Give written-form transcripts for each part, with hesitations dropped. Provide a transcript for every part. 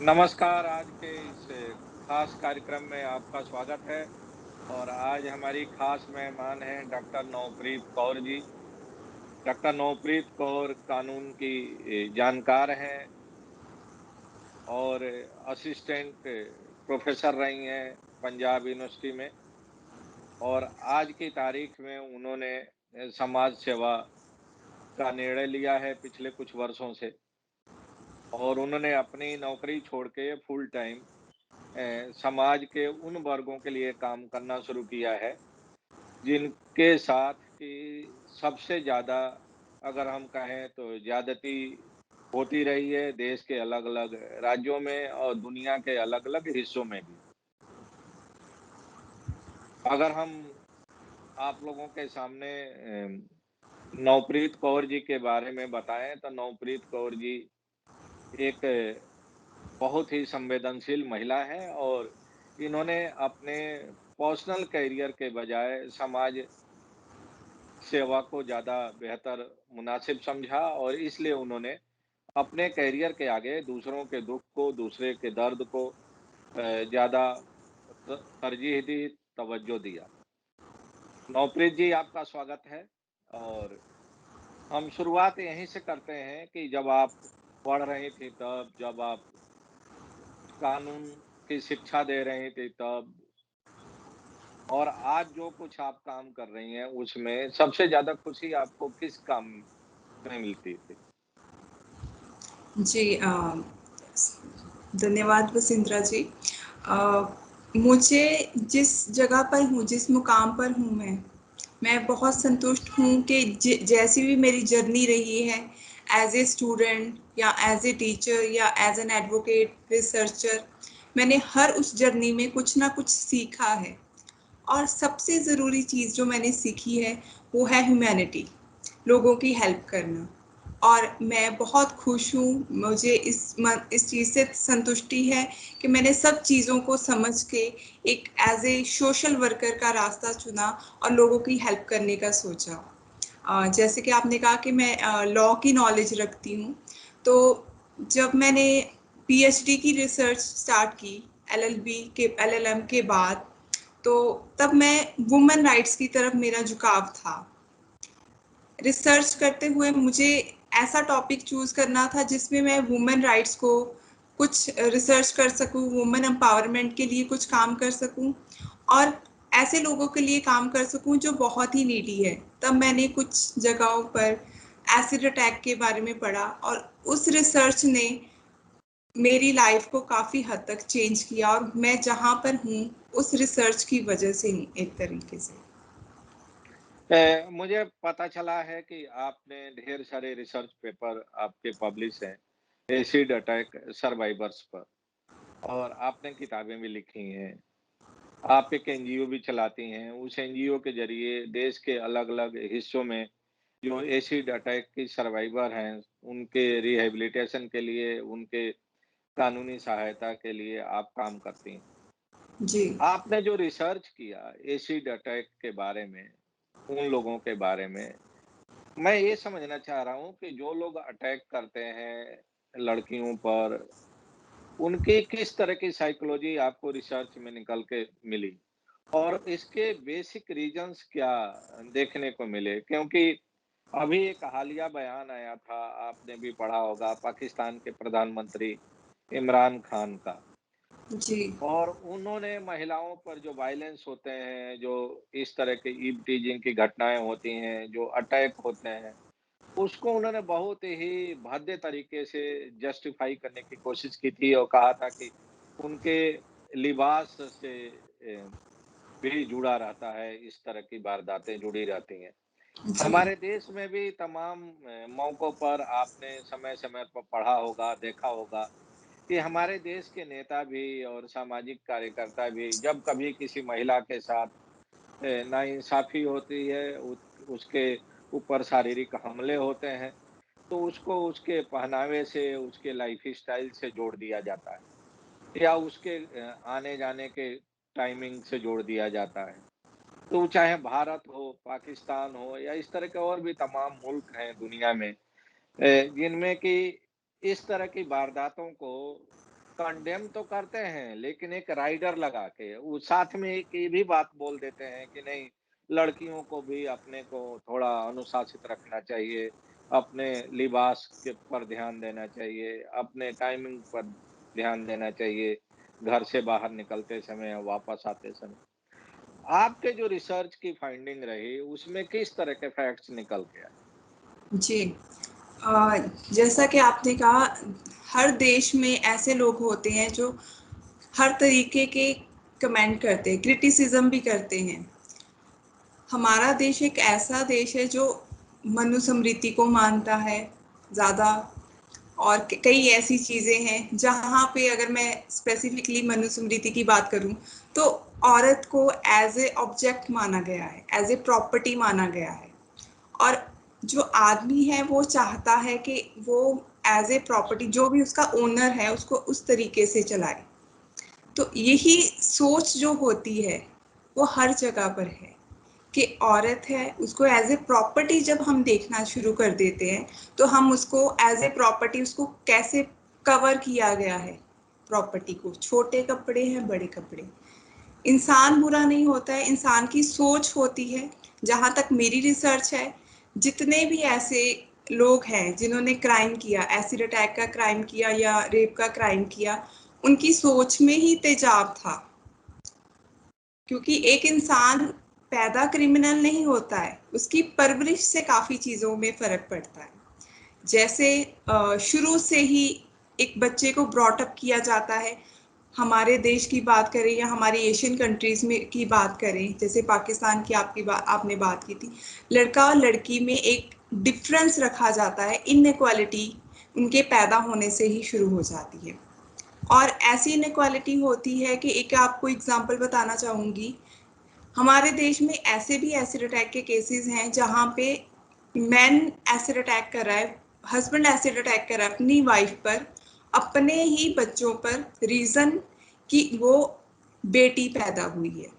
नमस्कार, आज के इस खास कार्यक्रम में आपका स्वागत है और आज हमारी खास मेहमान हैं डॉक्टर नवप्रीत कौर जी। डॉक्टर नवप्रीत कौर कानून की जानकार हैं और असिस्टेंट प्रोफेसर रही हैं पंजाब यूनिवर्सिटी में और आज की तारीख में उन्होंने समाज सेवा का निर्णय लिया है पिछले कुछ वर्षों से और उन्होंने अपनी नौकरी छोड़ के फुल टाइम समाज के उन वर्गों के लिए काम करना शुरू किया है, जिनके साथ कि सबसे ज़्यादा अगर हम कहें तो ज़्यादती होती रही है देश के अलग-अलग राज्यों में और दुनिया के अलग-अलग हिस्सों में भी। अगर हम आप लोगों के सामने नवप्रीत कौर जी के बारे में बताएँ तो नवप्रीत कौर जी एक बहुत ही संवेदनशील महिला हैं और इन्होंने अपने पर्सनल करियर के बजाय समाज सेवा को ज़्यादा बेहतर मुनासिब समझा और इसलिए उन्होंने अपने करियर के आगे दूसरों के दुःख को, दूसरे के दर्द को ज़्यादा तरजीह दी, तवज्जो दिया। नवप्रीत जी आपका स्वागत है और हम शुरुआत यहीं से करते हैं कि जब आप पढ़ रही थी तब, जब आप कानून की शिक्षा दे रही थी तब और आज जो कुछ आप काम कर रही हैं, उसमें सबसे ज़्यादा खुशी आपको किस काम में मिलती थी? जी धन्यवाद वसुंधरा जी। अ, मुझे जिस जगह पर हूँ, जिस मुकाम पर हूँ मैं बहुत संतुष्ट हूँ कि जैसी भी मेरी जर्नी रही है एज़ ए स्टूडेंट या एज़ ए टीचर या एज़ एन एडवोकेट, रिसर्चर, मैंने हर उस जर्नी में कुछ ना कुछ सीखा है। और सबसे ज़रूरी चीज़ जो मैंने सीखी है, वो है ह्यूमैनिटी, लोगों की हेल्प करना। और मैं बहुत खुश हूँ, मुझे इस चीज़ से संतुष्टि है कि मैंने सब चीज़ों को समझ के एक एज़ ए सोशल वर्कर का रास्ता चुना और लोगों की हेल्प करने का सोचा। जैसे कि आपने कहा कि मैं लॉ की नॉलेज रखती हूँ, तो जब मैंने पीएचडी की रिसर्च स्टार्ट की, एलएलएम के बाद, तो तब मैं वुमेन राइट्स की तरफ मेरा झुकाव था। रिसर्च करते हुए मुझे ऐसा टॉपिक चूज़ करना था जिसमें मैं वुमेन राइट्स को कुछ रिसर्च कर सकूँ, वुमेन एम्पावरमेंट के लिए कुछ काम कर सकूँ और ऐसे लोगों के लिए काम कर सकूँ जो बहुत ही नीडी है। तब मैंने कुछ जगहों पर एसिड अटैक के बारे में पढ़ा और उस रिसर्च ने मेरी लाइफ को काफ़ी हद तक चेंज किया और मैं जहाँ पर हूँ, उस रिसर्च की वजह से हूँ एक तरीके से। मुझे पता चला है कि आपने ढेर सारे रिसर्च पेपर आपके पब्लिश हैं, एसिड अटैक सर्वाइवर्स पर और आपने किताबें भी लिखी हैं। आप एक एनजीओ भी चलाती हैं, उस एनजीओ के ज़रिए देश के अलग-अलग हिस्सों में जो एसिड अटैक की सर्वाइवर हैं, उनके रिहैबिलिटेशन के लिए, उनके कानूनी सहायता के लिए आप काम करती हैं। जी। आपने जो रिसर्च किया एसिड अटैक के बारे में, उन लोगों के बारे में, मैं ये समझना चाह रहा हूँ कि जो लोग अटैक करते हैं लड़कियों पर, उनकी किस तरह की साइकोलॉजी आपको रिसर्च में निकल के मिली? और इसके बेसिक रीज़न्स क्या देखने को मिले? क्योंकि अभी एक हालिया बयान आया था, आपने भी पढ़ा होगा पाकिस्तान के प्रधानमंत्री इमरान खान का जी। और उन्होंने महिलाओं पर जो वायलेंस होते हैं, जो इस तरह के ईव टीजिंग की घटनाएँ होती हैं, जो अटैक होते हैं, उसको उन्होंने बहुत ही भद्दे तरीके से जस्टिफाई करने की कोशिश की थी और कहा था कि उनके लिबास से भी जुड़ा रहता है, इस तरह की वारदातें जुड़ी रहती हैं। जी। हमारे देश में भी तमाम मौकों पर आपने समय-समय पर पढ़ा होगा, देखा होगा कि हमारे देश के नेता भी और सामाजिक कार्यकर्ता भी जब कभी किसी महिला के साथ नाइंसाफ़ी होती है, उसके ऊपर शारीरिक हमले होते हैं, तो उसको उसके पहनावे से, उसके लाइफ़स्टाइल से जोड़ दिया जाता है या उसके आने-जाने के टाइमिंग से जोड़ दिया जाता है। तो चाहे भारत हो, पाकिस्तान हो या इस तरह के और भी तमाम मुल्क हैं दुनिया में जिनमें कि इस तरह की वारदातों को कंडेम तो करते हैं, लेकिन एक राइडर लगा के वो साथ में एक ये भी बात बोल देते हैं कि नहीं, लड़कियों को भी अपने को थोड़ा अनुशासित रखना चाहिए, अपने लिबास के पर ध्यान देना चाहिए, अपने टाइमिंग पर ध्यान देना चाहिए, घर से बाहर निकलते समय और वापस आते समय। आपके जो रिसर्च की फाइंडिंग रही, उसमें किस तरह के फैक्ट्स निकल के आए? जी। अ, जैसा कि आपने कहा, हर देश में ऐसे लोग होते हैं जो हर तरीके के कमेंट करते हैं, क्रिटिसिज्म भी करते हैं। हमारा देश एक ऐसा देश है जो मनुस्मृति को मानता है ज़्यादा, और कई ऐसी चीज़ें हैं जहाँ पे अगर मैं स्पेसिफिकली मनुस्मृति की बात करूँ तो औरत को एज ए ऑब्जेक्ट माना गया है, एज ए प्रॉपर्टी माना गया है। और जो आदमी है वो चाहता है कि वो एज ए प्रॉपर्टी, जो भी उसका ओनर है, उसको उस तरीके से चलाए। तो यही सोच जो होती है वो हर जगह पर है कि औरत है, उसको एज ए प्रॉपर्टी जब हम देखना शुरू कर देते हैं तो हम उसको एज ए प्रॉपर्टी, उसको कैसे कवर किया गया है प्रॉपर्टी को, छोटे कपड़े हैं, बड़े कपड़े। इंसान बुरा नहीं होता है, इंसान की सोच होती है। जहाँ तक मेरी रिसर्च है, जितने भी ऐसे लोग हैं जिन्होंने क्राइम किया, एसिड अटैक का क्राइम किया या रेप का क्राइम किया, उनकी सोच में ही तेजाब था। क्योंकि एक इंसान पैदा क्रिमिनल नहीं होता है, उसकी परवरिश से काफ़ी चीज़ों में फ़र्क पड़ता है। जैसे शुरू से ही एक बच्चे को ब्रॉट अप किया जाता है। हमारे देश की बात करें या हमारी एशियन कंट्रीज में की बात करें, जैसे पाकिस्तान की आपने बात की थी, लड़का और लड़की में एक डिफरेंस रखा जाता है, इनइक्वालिटी उनके पैदा होने से ही शुरू हो जाती है। और ऐसी इनइक्वालिटी होती है कि एक आपको एग्जांपल बताना चाहूँगी। हमारे देश में ऐसे भी एसिड अटैक के केसेस हैं जहाँ पे मैन एसिड अटैक कर रहा है, हस्बैंड एसिड अटैक कर रहा है अपनी वाइफ पर, अपने ही बच्चों पर, रीजन कि वो बेटी पैदा हुई है।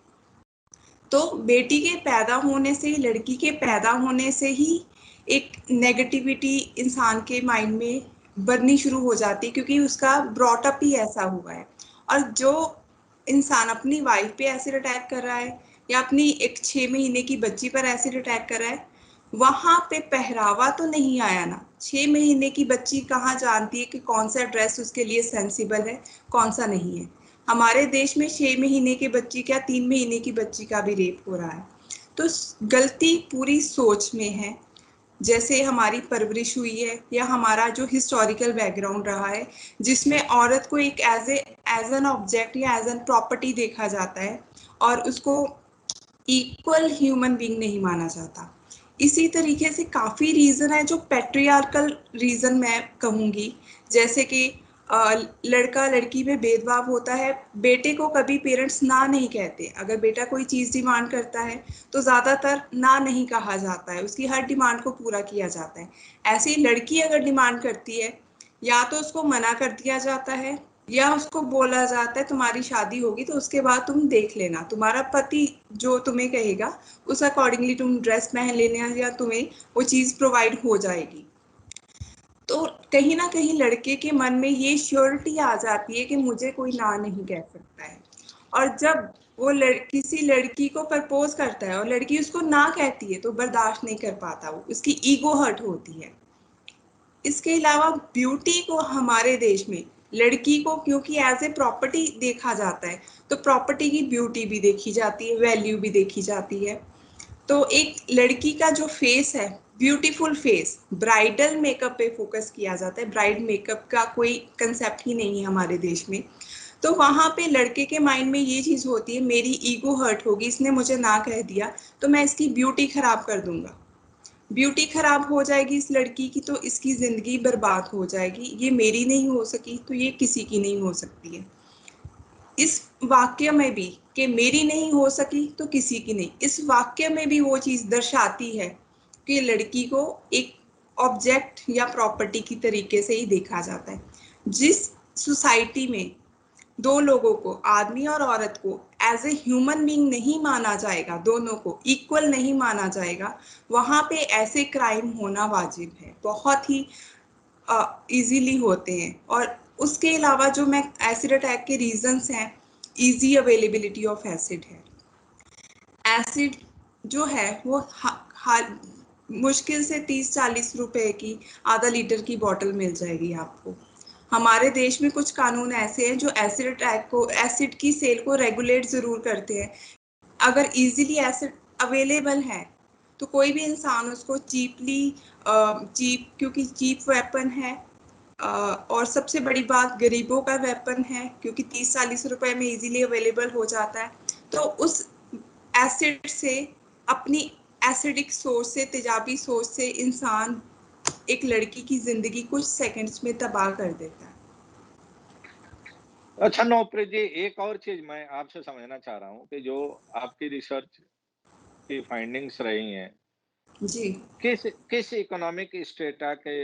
तो बेटी के पैदा होने से, लड़की के पैदा होने से ही एक नेगेटिविटी इंसान के माइंड में बढ़नी शुरू हो जाती है, क्योंकि उसका ब्रॉटअप ही ऐसा हुआ है। और जो इंसान अपनी वाइफ पे एसिड अटैक कर रहा है या अपनी एक 6 महीने की बच्ची पर एसिड अटैक कर रहा है, वहां पे पहरावा तो नहीं आया ना। 6 महीने की बच्ची कहाँ जानती है कि कौन सा ड्रेस उसके लिए सेंसिबल है, कौन सा नहीं है। हमारे देश में 6 महीने की बच्ची क्या, 3 महीने की बच्ची का भी रेप हो रहा है। तो गलती पूरी सोच में है, जैसे हमारी परवरिश हुई है या हमारा जो हिस्टोरिकल बैकग्राउंड रहा है, जिसमें औरत को एक एज एन ऑब्जेक्ट या एज एन प्रॉपर्टी देखा जाता है और उसको इक्वल ह्यूमन बीइंग नहीं माना जाता। इसी तरीके से काफ़ी रीज़न है जो पैट्रियार्कल रीज़न मैं कहूँगी। जैसे कि लड़का लड़की में भेदभाव होता है, बेटे को कभी पेरेंट्स ना नहीं कहते। अगर बेटा कोई चीज़ डिमांड करता है तो ज़्यादातर ना नहीं कहा जाता है, उसकी हर डिमांड को पूरा किया जाता है। ऐसे ही लड़की अगर डिमांड करती है, या तो उसको मना कर दिया जाता है या उसको बोला जाता है तुम्हारी शादी होगी तो उसके बाद तुम देख लेना, तुम्हारा पति जो तुम्हें कहेगा उस अकॉर्डिंगली तुम ड्रेस पहन लेना या तुम्हें वो चीज़ प्रोवाइड हो जाएगी। तो कहीं ना कहीं लड़के के मन में ये श्योरिटी आ जाती है कि मुझे कोई ना नहीं कह सकता है। और जब वो किसी लड़की को प्रपोज करता है और लड़की उसको ना कहती है तो बर्दाश्त नहीं कर पाता, वो उसकी ईगो हर्ट होती है। इसके अलावा ब्यूटी को हमारे देश में, लड़की को क्योंकि एज ए प्रॉपर्टी देखा जाता है, तो प्रॉपर्टी की ब्यूटी भी देखी जाती है, वैल्यू भी देखी जाती है। तो एक लड़की का जो फेस है, ब्यूटीफुल फेस, ब्राइडल मेकअप पे फोकस किया जाता है। ब्राइड मेकअप का कोई कंसेप्ट ही नहीं है हमारे देश में। तो वहां पे लड़के के माइंड में ये चीज होती है, मेरी ईगो हर्ट होगी, इसने मुझे ना कह दिया तो मैं इसकी ब्यूटी खराब कर दूंगा। ब्यूटी खराब हो जाएगी इस लड़की की तो इसकी जिंदगी बर्बाद हो जाएगी, ये मेरी नहीं हो सकी तो ये किसी की नहीं हो सकती है। इस वाक्य में भी कि मेरी नहीं हो सकी तो किसी की नहीं, इस वाक्य में भी वो चीज दर्शाती है कि लड़की को एक ऑब्जेक्ट या प्रॉपर्टी की तरीके से ही देखा जाता है। जिस सोसाइटी में दो लोगों को, आदमी और औरत को, एज ए ह्यूमन बीइंग नहीं माना जाएगा, दोनों को इक्वल नहीं माना जाएगा, वहां पे ऐसे क्राइम होना वाजिब है, बहुत ही इजीली होते हैं। और उसके अलावा जो मैं एसिड अटैक के रीजंस हैं, इजी अवेलेबिलिटी ऑफ एसिड है। एसिड जो है वो मुश्किल से 30-40 रुपए की आधा लीटर की बोतल मिल जाएगी आपको। हमारे देश में कुछ कानून ऐसे हैं जो एसिड अटैक को, एसिड की सेल को रेगुलेट जरूर करते हैं। अगर इजीली एसिड अवेलेबल है तो कोई भी इंसान उसको चीपली, क्योंकि चीप वेपन है, और सबसे बड़ी बात गरीबों का वेपन है क्योंकि 30-40 रुपए में इजीली अवेलेबल हो जाता है। तो उस एसिड से, अपनी एसिडिक सोच से, तेजाबी सोच से इंसान एक लड़की की जिंदगी कुछ सेकंड्स में तबाह कर देता है। अच्छा नवप्रीत जी, एक और चीज़ मैं आपसे समझना चाह रहा हूँ कि जो आपकी रिसर्च की फाइंडिंग्स रही हैं, जी किस किस इकोनॉमिक स्ट्रेटा के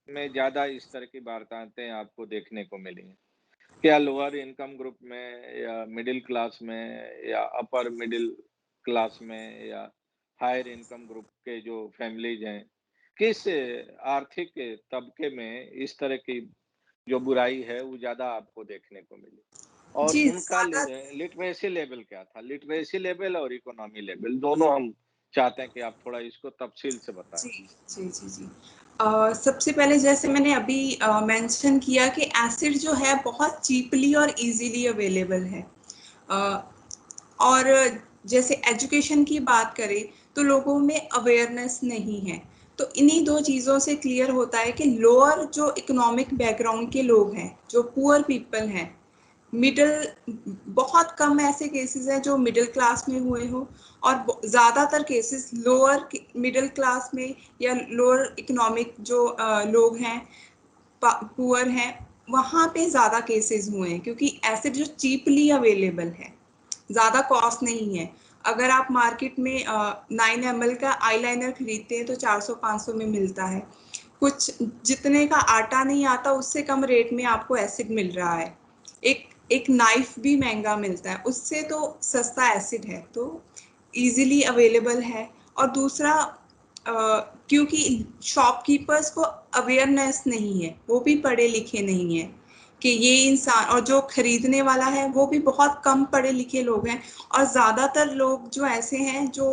में ज़्यादा इस तरह की वारदातें आपको देखने को मिली हैं? क्या लोअर इनकम ग्रुप में या मिडिल क्लास में या अपर मिडिल क्लास में या हायर इनकम ग्रुप के जो फैमिलीज़ हैं, किस आर्थिक तबके में इस तरह की जो बुराई है वो ज़्यादा आपको देखने को मिली? और जी उनका ज्यादा। लिटरेसी लेवल क्या था? लिटरेसी लेवल और इकोनॉमी लेवल दोनों हम चाहते हैं कि आप थोड़ा इसको तफ़सील से बताएँ। जी जी जी जी। सबसे पहले जैसे मैंने अभी मेंशन किया कि एसिड जो है बहुत चीपली और इजीली अवेलेबल है। अ, और जैसे एजुकेशन की बात करें तो लोगों में अवेयरनेस नहीं है। तो इन्हीं दो चीज़ों से क्लियर होता है कि लोअर जो इकोनॉमिक बैकग्राउंड के लोग हैं, जो पुअर पीपल हैं, मिडिल, बहुत कम ऐसे केसेस हैं जो मिडिल क्लास में हुए हो, और ज़्यादातर केसेस लोअर मिडिल क्लास में या लोअर इकोनॉमिक जो लोग हैं, पुअर हैं, वहाँ पे ज़्यादा केसेस हुए हैं क्योंकि एसिड जो चीपली अवेलेबल है, ज़्यादा कॉस्ट नहीं है। अगर आप मार्केट में 9 ml का आईलाइनर खरीदते हैं तो 400-500 में मिलता है। कुछ जितने का आटा नहीं आता उससे कम रेट में आपको एसिड मिल रहा है। एक एक नाइफ भी महंगा मिलता है, उससे तो सस्ता एसिड है, तो इजीली अवेलेबल है। और दूसरा, क्योंकि शॉपकीपर्स को अवेयरनेस नहीं है, वो भी पढ़े लिखे नहीं है कि ये इंसान, और जो खरीदने वाला है वो भी बहुत कम पढ़े लिखे लोग हैं। और ज़्यादातर लोग जो ऐसे हैं जो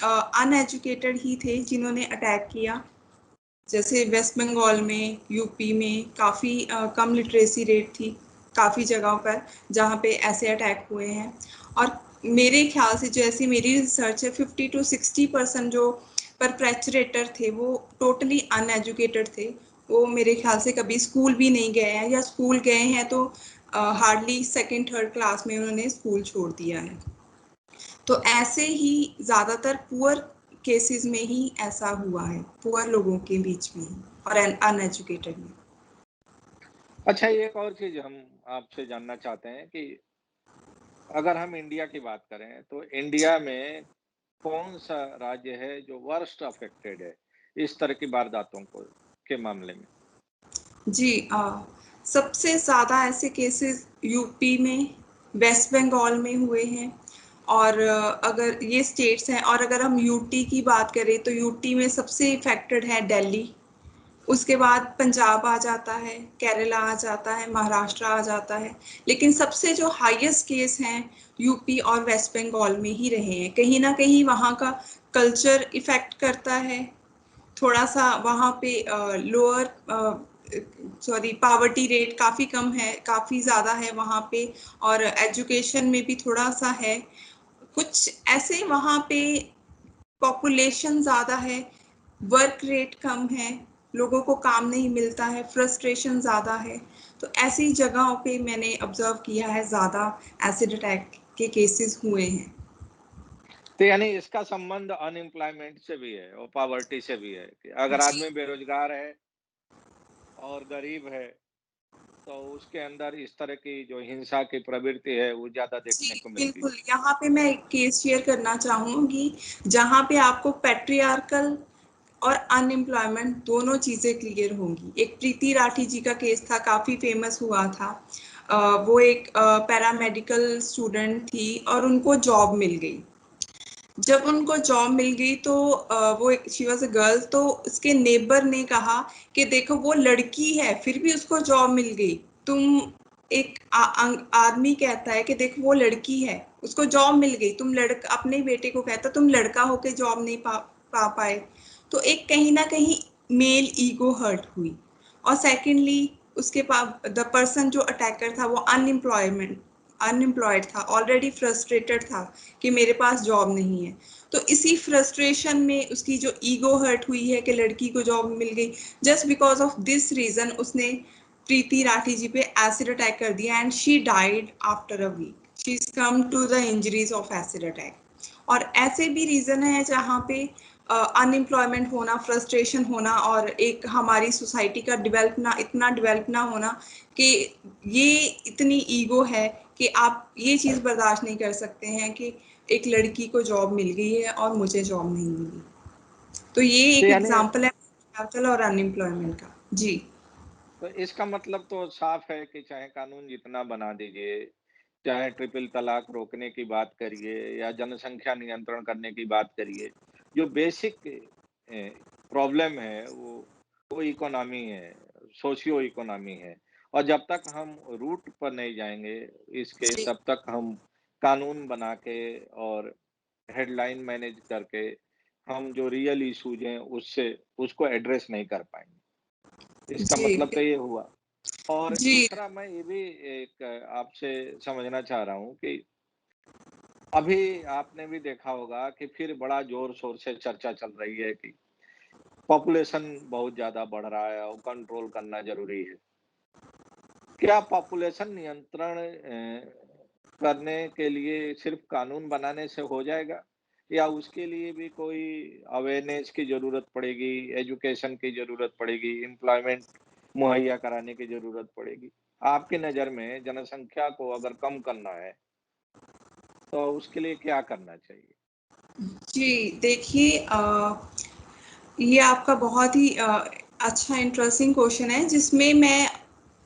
अनएजुकेटेड ही थे जिन्होंने अटैक किया। जैसे वेस्ट बंगाल में, यूपी में काफ़ी कम लिटरेसी रेट थी काफ़ी जगहों पर जहाँ पे ऐसे अटैक हुए हैं। और मेरे ख्याल से, जैसी मेरी रिसर्च है, 50-60% जो परपेट्रेटर थे वो टोटली अनएजुकेटेड थे। वो मेरे ख्याल से कभी स्कूल भी नहीं गए हैं, या स्कूल गए हैं तो हार्डली सेकेंड थर्ड क्लास में उन्होंने स्कूल छोड़ दिया है। तो ऐसे ही ज़्यादातर पुअर केसेस में ही ऐसा हुआ है, पुअर लोगों के बीच में ही और अनएजुकेटेड में। अच्छा एक और चीज़ हम आपसे जानना चाहते हैं कि अगर हम इंडिया की बात करें, तो इंडिया में कौन-सा राज्य है जो वर्स्ट अफ़ेक्टेड है, इस तरह की वारदातों को के मामले में? जी, सबसे ज़्यादा ऐसे केसेस यूपी में, वेस्ट बंगाल में हुए हैं। और अगर ये स्टेट्स हैं, और अगर हम यूटी की बात करें तो यूटी में सबसे इफ़ेक्टेड है दिल्ली। उसके बाद पंजाब आ जाता है, केरला आ जाता है, महाराष्ट्र आ जाता है। लेकिन सबसे जो हाईएस्ट केस हैं यूपी और वेस्ट बंगाल में ही रहे हैं। कहीं ना कहीं वहाँ का कल्चर इफेक्ट करता है, थोड़ा सा वहाँ पे लोअर, सॉरी, पावर्टी रेट काफ़ी कम है, काफ़ी ज़्यादा है वहाँ पे। और एजुकेशन में भी थोड़ा सा है। कुछ ऐसे वहाँ पे पॉपुलेशन ज़्यादा है, वर्क रेट कम है, लोगों को काम नहीं मिलता है, फ्रस्ट्रेशन ज़्यादा है। तो ऐसी जगहों पे मैंने ऑब्जर्व किया है ज़्यादा एसिड अटैक के केसेस हुए हैं। तो यानी इसका संबंध अनएम्प्लॉयमेंट से भी है और पॉवर्टी से भी है कि अगर जी आदमी बेरोज़गार है और गरीब है, तो उसके अंदर इस तरह की जो हिंसा की प्रवृत्ति है, वो ज़्यादा जी देखने को मिलती है। बिल्कुल। यहाँ पे मैं एक केस शेयर करना चाहूँगी जहाँ पे आपको पैट्रियार्कल और अनएम्प्लॉयमेंट दोनों चीज़ें क्लियर होंगी। एक प्रीति राठी जी का केस था, काफ़ी फेमस हुआ था। वो एक पैरामेडिकल स्टूडेंट थी और उनको जॉब मिल गई। जब उनको जॉब मिल गई तो वो शी वाज अ गर्ल, तो उसके नेबर ने कहा कि देखो वो लड़की है फिर भी उसको जॉब मिल गई। तुम एक आदमी कहता है कि देखो वो लड़की है उसको जॉब मिल गई, तुम लड़का अपने बेटे को कहता तुम लड़का होके जॉब नहीं पा पाए। तो एक कहीं ना कहीं मेल ईगो हर्ट हुई। और सेकेंडली उसके पास द पर्सन जो अटैकर था वो अनएम्प्लॉयड था, ऑलरेडी फ्रस्ट्रेटेड था कि मेरे पास जॉब नहीं है। तो इसी फ्रस्ट्रेशन में उसकी जो ईगो हर्ट हुई है कि लड़की को जॉब मिल गई, just because of this reason उसने प्रीति राठी जी पे एसिड अटैक कर दिया and she died after a week. She is come to the injuries of acid attack. और ऐसे भी रीजन है जहाँ पे अनएम्प्लॉयमेंट होना, फ्रस्ट्रेशन होना और एक हमारी सोसाइटी का इतना डेवलप ना होना कि ये इतनी ईगो है कि आप ये चीज़ बर्दाश्त नहीं कर सकते हैं कि एक लड़की को जॉब मिल गई है और मुझे जॉब नहीं मिली। तो ये तो एक यानी एग्जाम्पल है आजकल और अनएम्प्लॉयमेंट का। जी। तो इसका मतलब तो साफ है कि चाहे कानून जितना बना दीजिए, चाहे ट्रिपल तलाक रोकने की बात करिए या जनसंख्या नियंत्रण करने की बात करिए, जो बेसिक प्रॉब्लम है वो इकोनॉमी है, सोशियो इकोनॉमी है। और जब तक हम रूट पर नहीं जाएँगे इसके, जी। तब तक हम कानून बना के और हेडलाइन मैनेज करके हम जो रियल इश्यूज़ हैं उससे उसको एड्रेस नहीं कर पाएँगे। इसका जी। मतलब तो ये हुआ। और जी। दूसरा मैं ये भी एक आपसे समझना चाह रहा हूँ कि अभी आपने भी देखा होगा कि फिर बड़ा ज़ोर-शोर से चर्चा चल रही है कि पॉपुलेशन बहुत ज़्यादा बढ़ रहा है और कंट्रोल करना ज़रूरी है। क्या पॉपुलेशन नियंत्रण करने के लिए सिर्फ़ कानून बनाने से हो जाएगा? या उसके लिए भी कोई अवेयरनेस की ज़रूरत पड़ेगी, एजुकेशन की ज़रूरत पड़ेगी, एम्प्लॉयमेंट मुहैया कराने की ज़रूरत पड़ेगी? आपकी नज़र में जनसंख्या को अगर कम करना है, तो उसके लिए क्या करना चाहिए? जी, देखिए ये आपका बहुत ही अच्छा इंटरेस्टिंग क्वेश्चन है जिसमें मैं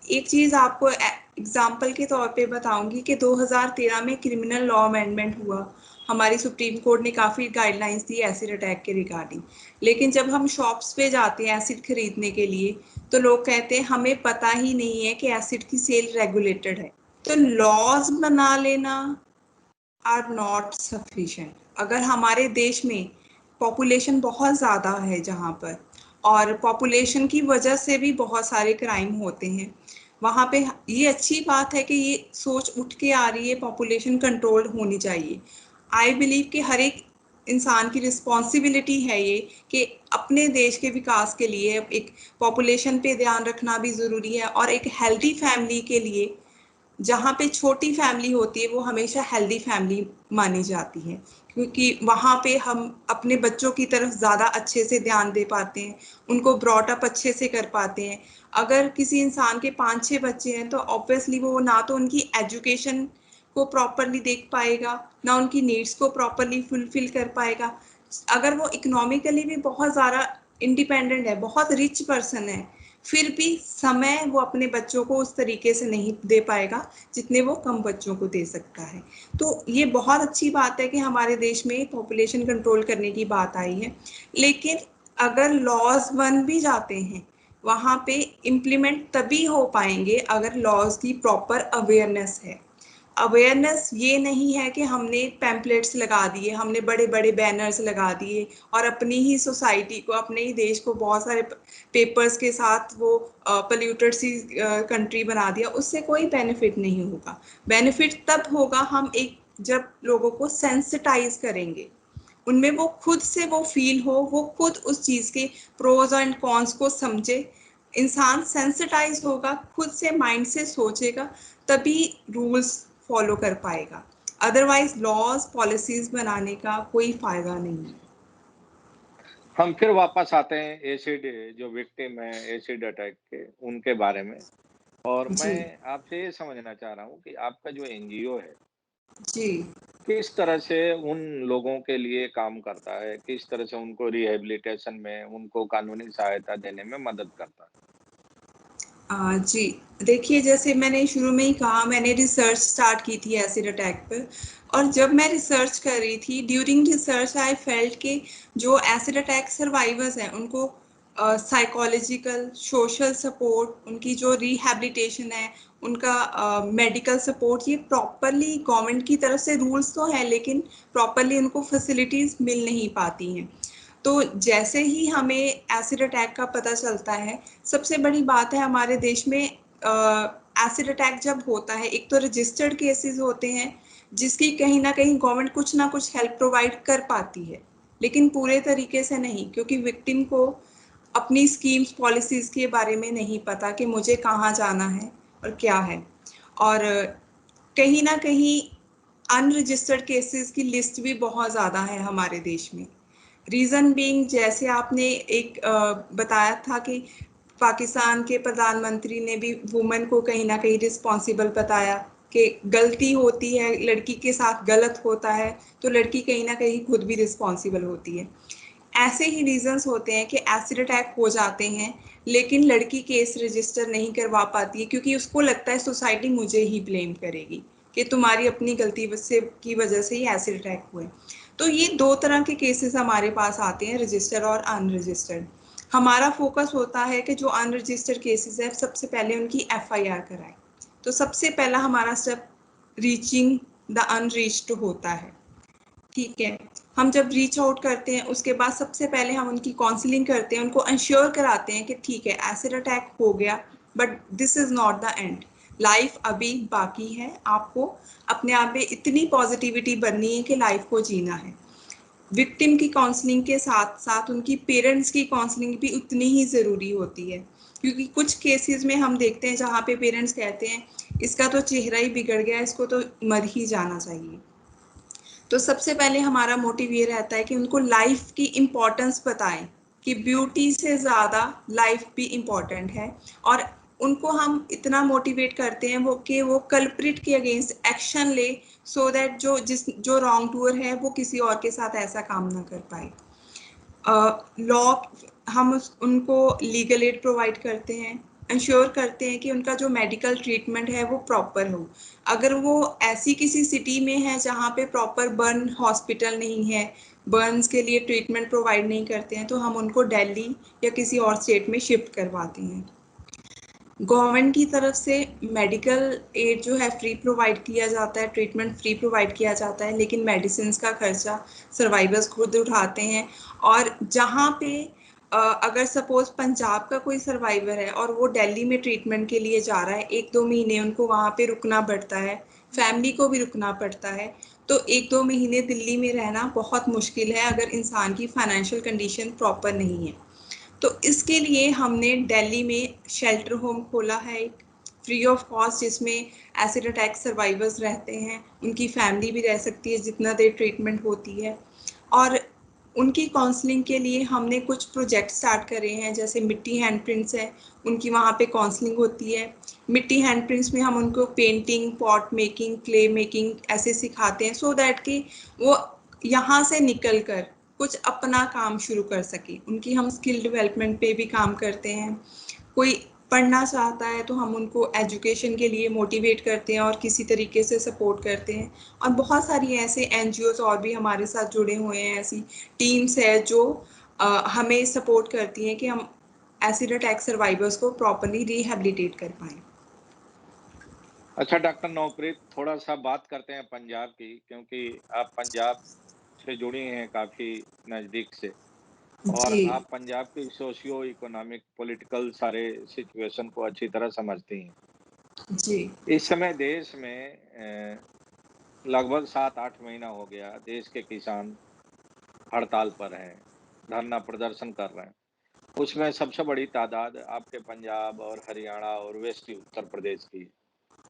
एक चीज़ आपको एग्जाम्पल के तौर पे बताऊंगी कि 2013 में क्रिमिनल लॉ अमेंडमेंट हुआ। हमारी सुप्रीम कोर्ट ने काफ़ी गाइडलाइंस दी एसिड अटैक के रिगार्डिंग। लेकिन जब हम शॉप्स पे जाते हैं एसिड खरीदने के लिए तो लोग कहते हैं हमें पता ही नहीं है कि एसिड की सेल रेगुलेटेड है। तो लॉज बना लेना आर नॉट सफिशिएंट। अगर हमारे देश में पॉपुलेशन बहुत ज़्यादा है जहाँ पर, और पॉपुलेशन की वजह से भी बहुत सारे क्राइम होते हैं, वहाँ पे ये अच्छी बात है कि ये सोच उठ के आ रही है पॉपुलेशन कंट्रोल होनी चाहिए। आई बिलीव कि हर एक इंसान की रिस्पॉन्सिबिलिटी है ये कि अपने देश के विकास के लिए एक पॉपुलेशन पे ध्यान रखना भी ज़रूरी है। और एक हेल्दी फैमिली के लिए जहाँ पे छोटी फैमिली होती है वो हमेशा हेल्दी फैमिली मानी जाती है, क्योंकि वहाँ पे हम अपने बच्चों की तरफ ज़्यादा अच्छे से ध्यान दे पाते हैं, उनको ब्रॉट अप अच्छे से कर पाते हैं। अगर किसी इंसान के 5-6 बच्चे हैं तो ऑब्वियसली वो ना तो उनकी एजुकेशन को प्रॉपरली देख पाएगा, ना उनकी नीड्स को प्रॉपरली फुलफिल कर पाएगा। अगर वो इकोनॉमिकली भी बहुत ज़्यादा इंडिपेंडेंट है, बहुत रिच पर्सन है, फिर भी समय वो अपने बच्चों को उस तरीके से नहीं दे पाएगा जितने वो कम बच्चों को दे सकता है। तो ये बहुत अच्छी बात है कि हमारे देश में पॉपुलेशन कंट्रोल करने की बात आई है। लेकिन अगर लॉज बन भी जाते हैं, वहाँ पे इम्प्लीमेंट तभी हो पाएंगे अगर लॉज की प्रॉपर अवेयरनेस है। अवेयरनेस ये नहीं है कि हमने पैम्पलेट्स लगा दिए, हमने बड़े बड़े बैनर्स लगा दिए और अपनी ही सोसाइटी को, अपने ही देश को बहुत सारे पेपर्स के साथ वो पोल्यूटेड सी कंट्री बना दिया, उससे कोई बेनिफिट नहीं होगा। बेनिफिट तब होगा हम एक जब लोगों को सेंसिटाइज करेंगे, उनमें वो खुद से वो फील हो, वो खुद उस चीज़ के प्रोज एंड कॉन्स को समझे। इंसान सेंसिटाइज होगा, खुद से माइंड से सोचेगा, तभी रूल्स फॉलो कर पाएगा। अदरवाइज लॉज पॉलिसीज बनाने का कोई फायदा नहीं है। हम फिर वापस आते हैं एसिड जो विक्टिम है एसिड अटैक के, उनके बारे में। और जी। मैं आपसे ये समझना चाह रहा हूँ कि आपका जो एनजीओ है, जी। किस तरह से उन लोगों के लिए काम करता है? किस तरह से उनको रिहैबिलिटेशन में, उनको कानूनी सहायता देने में मदद करता है? जी, देखिए जैसे मैंने शुरू में ही कहा, मैंने रिसर्च स्टार्ट की थी एसिड अटैक पर, और जब मैं रिसर्च कर रही थी, ड्यूरिंग रिसर्च आई फेल्ट कि जो एसिड अटैक सर्वाइवर्स हैं उनको साइकोलॉजिकल, सोशल सपोर्ट, उनकी जो रिहैबिलिटेशन है, उनका मेडिकल सपोर्ट, ये प्रॉपरली गवर्नमेंट की तरफ से रूल्स तो हैं, लेकिन प्रॉपरली उनको फैसिलिटीज़ मिल नहीं पाती हैं। तो जैसे ही हमें एसिड अटैक का पता चलता है, सबसे बड़ी बात है हमारे देश में एसिड अटैक जब होता है, एक तो रजिस्टर्ड केसेस होते हैं जिसकी कहीं ना कहीं गवर्नमेंट कुछ ना कुछ हेल्प प्रोवाइड कर पाती है, लेकिन पूरे तरीके से नहीं, क्योंकि विक्टिम को अपनी स्कीम्स पॉलिसीज के बारे में नहीं पता कि मुझे कहाँ जाना है और क्या है। और कहीं ना कहीं अनरजिस्टर्ड केसेस की लिस्ट भी बहुत ज़्यादा है हमारे देश में। रीज़न बीइंग, जैसे आपने एक बताया था कि पाकिस्तान के प्रधानमंत्री ने भी वुमेन को कहीं ना कहीं रिस्पॉन्सिबल बताया कि गलती होती है, लड़की के साथ गलत होता है तो लड़की कहीं ना कहीं खुद भी रिस्पॉन्सिबल होती है। ऐसे ही रीजंस होते हैं कि एसिड अटैक हो जाते हैं, लेकिन लड़की केस रजिस्टर नहीं करवा पाती है क्योंकि उसको लगता है सोसाइटी मुझे ही ब्लेम करेगी कि तुम्हारी अपनी गलती से की वजह से ही एसिड अटैक हुए। तो ये दो तरह के केसेस हमारे पास आते हैं, रजिस्टर्ड और अनरजिस्टर्ड। हमारा फोकस होता है कि जो अनरजिस्टर्ड केसेस है, सबसे पहले उनकी एफआईआर कराएं। तो सबसे पहला हमारा स्टेप रीचिंग द अनरीच्ड होता है। ठीक है, हम जब रीच आउट करते हैं उसके बाद सबसे पहले हम उनकी काउंसलिंग करते हैं, उनको इंश्योर कराते हैं कि ठीक है एसिड अटैक हो गया, but this is not the end, life अभी बाकी है, आपको अपने आप में इतनी पॉजिटिविटी बननी है कि लाइफ को जीना है। विक्टिम की काउंसलिंग के साथ साथ उनकी पेरेंट्स की काउंसलिंग भी उतनी ही ज़रूरी होती है, क्योंकि कुछ केसेस में हम देखते हैं जहाँ पे पेरेंट्स कहते हैं इसका तो चेहरा ही बिगड़ गया, इसको तो मर ही जाना चाहिए। तो सबसे पहले हमारा मोटिव ये रहता है कि उनको लाइफ की इम्पोर्टेंस बताएं कि ब्यूटी से ज़्यादा लाइफ भी इम्पोर्टेंट है, और उनको हम इतना मोटिवेट करते हैं वो कि वो कल्प्रिट के अगेंस्ट एक्शन ले, सो दैट जो रॉन्ग डूअर है वो किसी और के साथ ऐसा काम ना कर पाए। लॉ, हम उनको लीगल एड प्रोवाइड करते हैं, इंश्योर करते हैं कि उनका जो मेडिकल ट्रीटमेंट है वो प्रॉपर हो। अगर वो ऐसी किसी सिटी में है जहाँ पे प्रॉपर बर्न हॉस्पिटल नहीं है, बर्न्स के लिए ट्रीटमेंट प्रोवाइड नहीं करते हैं, तो हम उनको दिल्ली या किसी और स्टेट में शिफ्ट करवाते हैं। गवर्नमेंट की तरफ से मेडिकल एड जो है फ्री प्रोवाइड किया जाता है, ट्रीटमेंट फ्री प्रोवाइड किया जाता है, लेकिन मेडिसिन का खर्चा सर्वाइवर्स खुद उठाते हैं। और जहाँ पे अगर सपोज पंजाब का कोई सर्वाइवर है और वो दिल्ली में ट्रीटमेंट के लिए जा रहा है, 1-2 महीने उनको वहाँ पे रुकना पड़ता है, फैमिली को भी रुकना पड़ता है। तो 1-2 महीने दिल्ली में रहना बहुत मुश्किल है अगर इंसान की फाइनेंशियल कंडीशन प्रॉपर नहीं है। तो इसके लिए हमने दिल्ली में शेल्टर होम खोला है एक, फ्री ऑफ कॉस्ट, जिसमें एसिड अटैक सर्वाइवर्स रहते हैं, उनकी फैमिली भी रह सकती है जितना देर ट्रीटमेंट होती है। और उनकी काउंसलिंग के लिए हमने कुछ प्रोजेक्ट स्टार्ट करे हैं, जैसे मिट्टी हैंड प्रिंट्स है, उनकी वहाँ पे काउंसलिंग होती है। मिट्टी हैंड प्रिंट्स में हम उनको painting, pot making, clay making ऐसे सिखाते हैं, सो दैट कि वो यहाँ से निकल कर कुछ अपना काम शुरू कर सके। उनकी हम स्किल डेवलपमेंट पे भी काम करते हैं। कोई पढ़ना चाहता है तो हम उनको एजुकेशन के लिए मोटिवेट करते हैं और किसी तरीके से सपोर्ट करते हैं। और बहुत सारी ऐसे एनजीओज और भी हमारे साथ जुड़े हुए हैं, ऐसी टीम्स है जो हमें सपोर्ट करती हैं कि हम एसिड अटैक सर्वाइवर्स को प्रॉपरली रिहेबिलिटेट कर पाएँ। अच्छा डॉक्टर नवप्रीत, थोड़ा-सा बात करते हैं पंजाब की, क्योंकि आप पंजाब से जुड़ी हैं काफ़ी नज़दीक से और जी, आप पंजाब की सोशियो इकोनॉमिक, पॉलिटिकल सारे सिचुएशन को अच्छी तरह समझती हैं। जी, इस समय देश में लगभग 7-8 महीना हो गया, देश के किसान हड़ताल पर हैं, धरना प्रदर्शन कर रहे हैं। उसमें सबसे बड़ी तादाद आपके पंजाब और हरियाणा और वेस्ट उत्तर प्रदेश की है।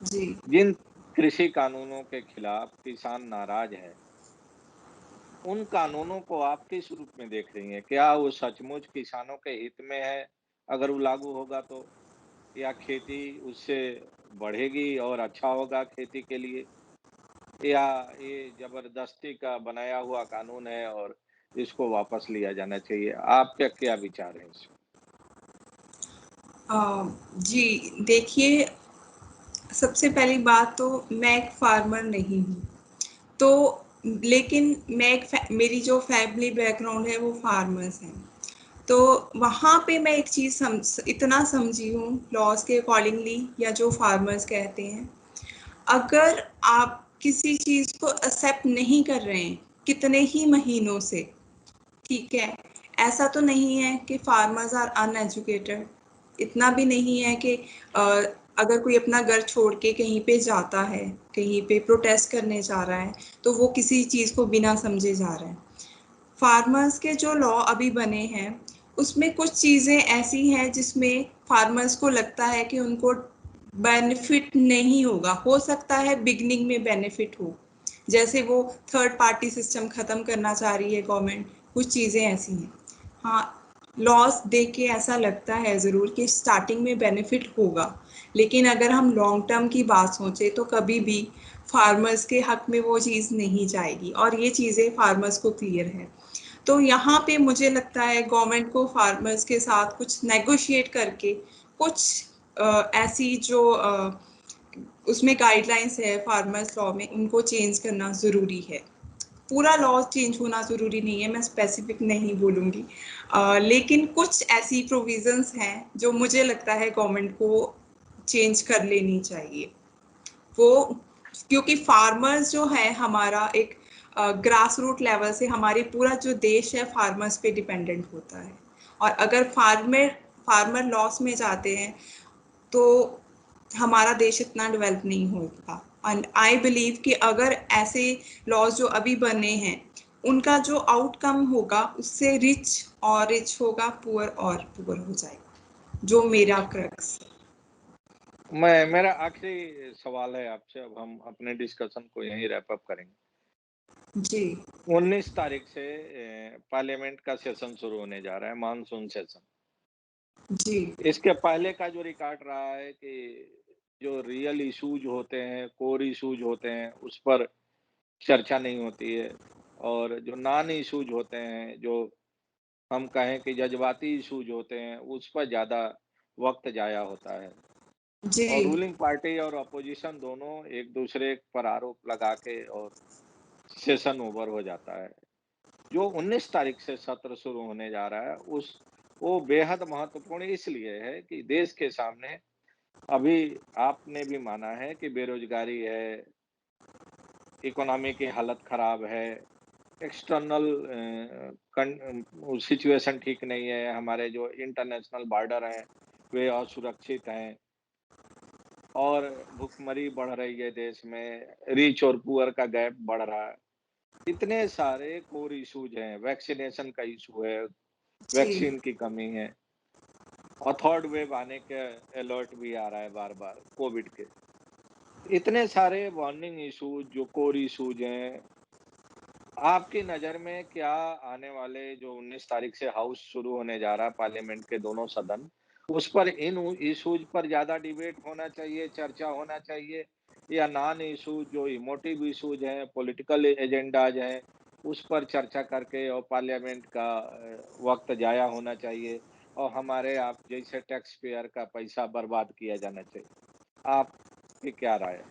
जी। जिन कृषि कानूनों के खिलाफ किसान नाराज हैं, उन कानूनों को आप किस रूप में देख रही हैं? क्या वो सचमुच किसानों के हित में है, अगर वो लागू होगा तो? या खेती उससे बढ़ेगी और अच्छा होगा खेती के लिए? या ये ज़बरदस्ती का बनाया हुआ कानून है और इसको वापस लिया जाना चाहिए? आपके क्या विचार हैं इसमें? जी देखिए, सबसे पहली बात तो मैं एक फार्मर नहीं हूँ, तो लेकिन मैं मेरी जो फैमिली बैकग्राउंड है वो फार्मर्स हैं। तो वहाँ पे मैं एक चीज़ इतना समझी हूँ लॉज के अकॉर्डिंगली, या जो फार्मर्स कहते हैं, अगर आप किसी चीज़ को एक्सेप्ट नहीं कर रहे हैं कितने ही महीनों से, ठीक है, ऐसा तो नहीं है कि फार्मर्स आर अनएजुकेटेड, इतना भी नहीं है कि अ, अगर कोई अपना घर छोड़ के कहीं पे जाता है, कहीं पे प्रोटेस्ट करने जा रहा है, तो वो किसी चीज़ को बिना समझे जा रहा है। फार्मर्स के जो लॉ अभी बने हैं उसमें कुछ चीज़ें ऐसी हैं जिसमें फार्मर्स को लगता है कि उनको बेनिफिट नहीं होगा, हो सकता है बिगनिंग में बेनिफिट हो, जैसे वो थर्ड पार्टी सिस्टम खत्म करना चाह रही है गवर्नमेंट, कुछ चीज़ें ऐसी हैं। हाँ, लॉस देख के ऐसा लगता है ज़रूर कि स्टार्टिंग में बेनिफिट होगा, लेकिन अगर हम लॉन्ग टर्म की बात सोचें तो कभी भी फार्मर्स के हक में वो चीज़ नहीं जाएगी, और ये चीज़ें फार्मर्स को क्लियर है। तो यहाँ पे मुझे लगता है गवर्नमेंट को फार्मर्स के साथ कुछ नेगोशिएट करके कुछ ऐसी जो उसमें गाइडलाइंस है फार्मर्स लॉ में, उनको चेंज करना ज़रूरी है। पूरा लॉ चेंज होना ज़रूरी नहीं है, मैं स्पेसिफिक नहीं बोलूँगी, लेकिन कुछ ऐसी प्रोविजंस हैं जो मुझे लगता है गवर्नमेंट को चेंज कर लेनी चाहिए। वो, क्योंकि फार्मर्स जो है हमारा एक ग्रास रूट लेवल से, हमारे पूरा जो देश है फार्मर्स पे डिपेंडेंट होता है, और अगर फार्मर लॉस में जाते हैं तो हमारा देश इतना डेवलप नहीं होगा। एंड आई बिलीव कि अगर ऐसे लॉज जो अभी बने हैं उनका जो आउटकम होगा उससे रिच और रिच होगा, पुअर और पुअर हो जाएगा, जो मेरा क्रक्स है। मेरा आखिरी सवाल है आपसे, अब हम अपने डिस्कशन को यहीं रैप अप करेंगे। जी 19 तारीख से पार्लियामेंट का सेशन शुरू होने जा रहा है, मानसून सेशन। जी इसके पहले का जो रिकॉर्ड रहा है कि जो रियल इश्यूज होते हैं, कोर इश्यूज होते हैं, उस पर चर्चा नहीं होती है, और जो नॉन इश्यूज होते हैं, जो हम कहें कि जज़्बाती इश्यूज होते हैं, उस पर ज़्यादा वक़्त ज़ाया होता है। जी और रूलिंग पार्टी और अपोजिशन दोनों एक-दूसरे पर आरोप लगा के और सेशन ओवर हो जाता है। जो 19 तारीख से सत्र शुरू होने जा रहा है, वो बेहद महत्वपूर्ण इसलिए है कि देश के सामने अभी आपने भी माना है कि बेरोज़गारी है, इकोनॉमी की हालत खराब है, एक्सटर्नल सिचुएशन ठीक नहीं है, हमारे जो इंटरनेशनल बॉर्डर हैं, वे असुरक्षित हैं, और भुखमरी बढ़ रही है देश में, रिच और पुअर का गैप बढ़ रहा है। इतने सारे कोर इश्यूज हैं, वैक्सीनेशन का इश्यू है, जी वैक्सीन की कमी है, और थर्ड वेव आने के अलर्ट भी आ रहा है बार-बार कोविड के। इतने सारे वार्निंग इश्यूज जो कोर इश्यूज हैं, आपकी नज़र में क्या आने वाले जो 19 तारीख से हाउस शुरू होने जा रहा है पार्लियामेंट के दोनों सदन, उस पर इन इश्यूज पर ज़्यादा डिबेट होना चाहिए, चर्चा होना चाहिए, या नॉन इश्यूज जो इमोटिव इश्यूज हैं, पॉलिटिकल एजेंडाज हैं, उस पर चर्चा करके और पार्लियामेंट का वक़्त ज़ाया होना चाहिए, और हमारे आप जैसे टैक्स पेयर का पैसा बर्बाद किया जाना चाहिए? आपकी क्या राय है?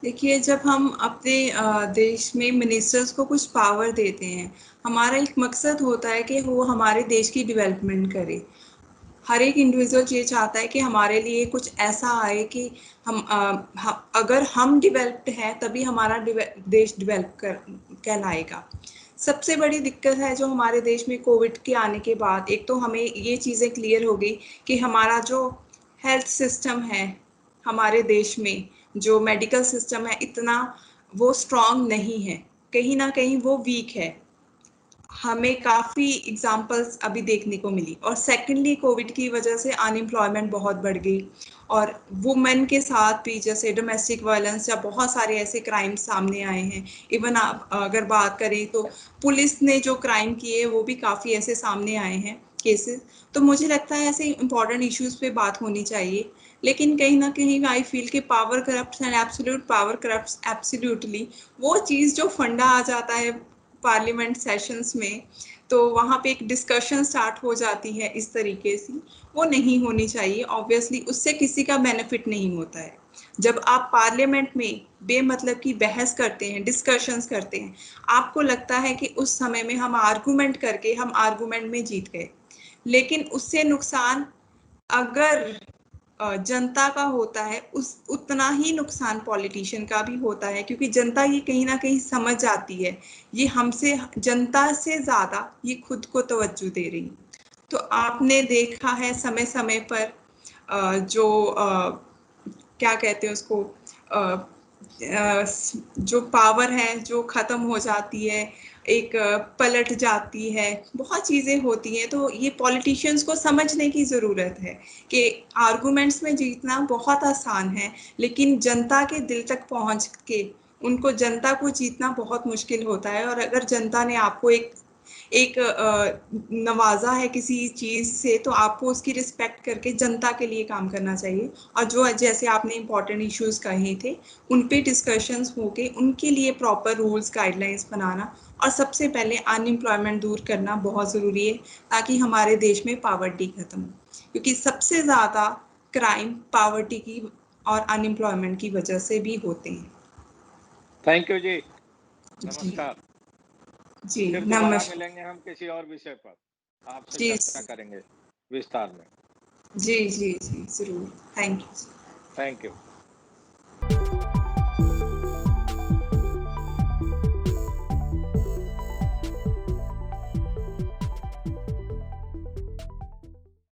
देखिए, जब हम अपने देश में मिनिस्टर्स को कुछ पावर देते हैं, हमारा एक मकसद होता है कि वो हमारे देश की डेवलपमेंट करे। हर एक इंडिविजुअल ये चाहता है कि हमारे लिए कुछ ऐसा आए कि अगर हम डेवलप्ड हैं तभी हमारा देश डेवलप कर कहलाएगा। सबसे बड़ी दिक्कत है जो हमारे देश में कोविड के आने के बाद, एक तो हमें ये चीज़ें क्लियर हो गई कि हमारा जो हेल्थ सिस्टम है हमारे देश में, जो मेडिकल सिस्टम है, इतना वो स्ट्रांग नहीं है, कहीं ना कहीं वो वीक है। हमें काफ़ी एग्जांपल्स अभी देखने को मिली, और सेकेंडली कोविड की वजह से अनएम्प्लॉयमेंट बहुत बढ़ गई, और वुमेन के साथ भी जैसे डोमेस्टिक वायलेंस या बहुत सारे ऐसे क्राइम सामने आए हैं। इवन आप अगर बात करें तो पुलिस ने जो क्राइम किए वो भी काफ़ी ऐसे सामने आए हैं केसेस। तो मुझे लगता है ऐसे इंपॉर्टेंट इश्यूज पे बात होनी चाहिए, लेकिन कहीं ना कहीं आई फील कि power corrupt and absolute power corrupt absolutely, वो चीज़ जो फंडा आ जाता है पार्लियामेंट सेशंस में, तो वहाँ पे एक डिस्कशन स्टार्ट हो जाती है इस तरीके से, वो नहीं होनी चाहिए। ऑब्वियसली उससे किसी का बेनिफिट नहीं होता है। जब आप पार्लियामेंट में बेमतलब की बहस करते हैं, डिस्कशंस करते हैं, आपको लगता है कि उस समय में हम आर्गुमेंट करके हम आर्गुमेंट में जीत गए, लेकिन उससे नुकसान अगर जनता का होता है, उस उतना ही नुकसान पॉलिटिशियन का भी होता है, क्योंकि जनता ये कहीं ना कहीं समझ जाती है, ये हमसे, जनता से ज्यादा ये खुद को तवज्जो दे रही। तो आपने देखा है समय समय पर जो क्या कहते हैं उसको, जो पावर है जो खत्म हो जाती है, एक पलट जाती है, बहुत चीजें होती हैं। तो ये पॉलिटिशियंस को समझने की जरूरत है कि आर्गुमेंट्स में जीतना बहुत आसान है, लेकिन जनता के दिल तक पहुंच के उनको, जनता को जीतना बहुत मुश्किल होता है। और अगर जनता ने आपको एक नवाजा है किसी चीज से, तो आपको उसकी रिस्पेक्ट करके जनता के लिए काम करना चाहिए। और जो जैसे आपने इम्पोर्टेंट इश्यूज कहे थे, उन पे डिस्कशंस होके उनके लिए प्रॉपर रूल्स गाइडलाइंस बनाना, और सबसे पहले अनएम्प्लॉयमेंट दूर करना बहुत जरूरी है, ताकि हमारे देश में पावर्टी खत्म हो, क्योंकि सबसे ज्यादा क्राइम पावर्टी की और अनएम्प्लॉयमेंट की वजह से भी होते हैं। थैंक यू जी, जी नमस्कार। जी फिर दोबारा नमस्कार। मिलेंगे हम किसी और विषय पर, आपसे जी चर्चा करेंगे विस्तार में। जी जी जी जरूर। Thank you. Thank you.